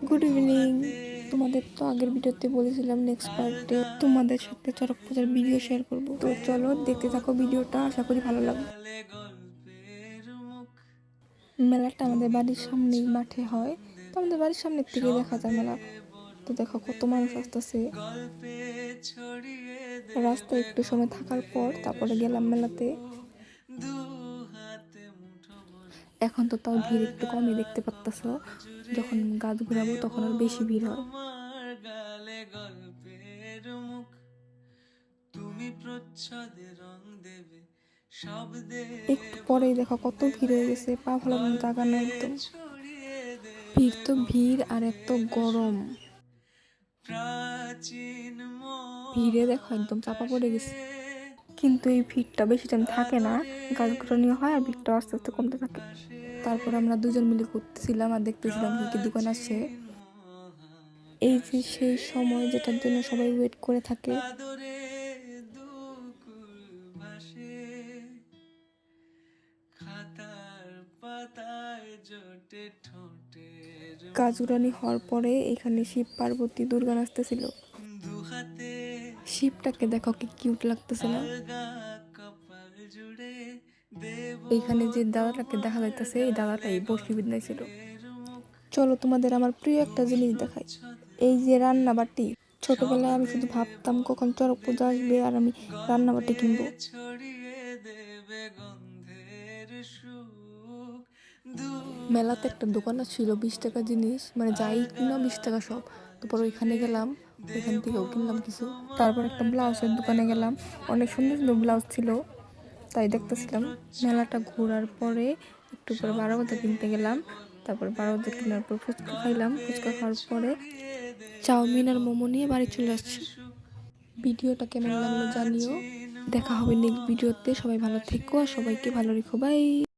Good evening. তোমাদের তো আগের ভিডিওতে বলেছিলাম নেক্সট পার্টে তোমাদের সাথে চড়ক পূজার ভিডিও শেয়ার করব, তো চলো দেখতে থাকো ভিডিওটা, আশা করি ভালো লাগবে। মেলাটা আমাদের বাড়ির সামনেই মাঠে হয়, তো আমাদের বাড়ির সামনের থেকে দেখা যায় মেলা। তো দেখো কত মানুষ আসতেছে। রাস্তায় একটু সময় থাকার পর তারপরে গেলাম মেলাতে। এখন তো তাও ভিড় একটু কমই দেখতে পাচ্ছ, যখন গাছ ঘুরাবো তখন আর বেশি ভিড় হয়। একটু পরেই দেখো কত ভিড় হয়ে গেছে, পা ফেলানোর জায়গা নাই একদম। ভিড় তো ভিড়, আর এত গরম, ভিড়ে দেখো একদম চাপা পড়ে গেছে। কিন্তু এই ভিড়টা বেশি টাইম থাকে না, গাছ ঘুরানো হয় আর ভিড়টা আস্তে আস্তে কমতে থাকে। তারপর আমরা দুজন মিলে ঘুরতেছিলাম আর দেখতেছিলাম কি কি দোকান আছে। এই যে সেই সময় যেটার জন্য সবাই ওয়েট করে থাকে। গাছুরানি হওয়ার পরে এখানে শিব পার্বতী দুর্গা নাচতেছিল। শিবটাকে দেখো কি কিউট লাগতেছে না? এইখানে যে দাদাটাকে দেখা যাইতেছে, এই দাদাটাই বসি বিদ্যায়। চলো তোমাদের আমার প্রিয় একটা জিনিস দেখাই, এই যে রান্নাবাটি। ছোটবেলায় আমি শুধু ভাবতাম কখন চড়ক পূজা আসবে আর আমি রান্নাবাটি কিনবো। মেলাতে একটা দোকান ছিল 20 টাকা জিনিস, মানে যাই কিনা 20 টাকা সব। তারপর ওইখানে গেলাম, ওইখান থেকেও কিনলাম কিছু। তারপর একটা ব্লাউজের দোকানে গেলাম, অনেক সুন্দর সুন্দর ব্লাউজ ছিল, তাই দেখতেছিলাম। মেলাটা ঘোরার পরে একটু পরে 12 বাজার কিনতে গেলাম। তারপর 12 বাজার কেনার পর ফুচকা খাইলাম, ফুচকা খাওয়ার পরে চাউমিন আর মোমো নিয়ে বাড়ি চলে আসছি। ভিডিওটা কেমন লাগলো জানিও। দেখা হবে নেক্সট ভিডিওতে। সবাই ভালো থেকো আর সবাইকে ভালো রেখো, বাই।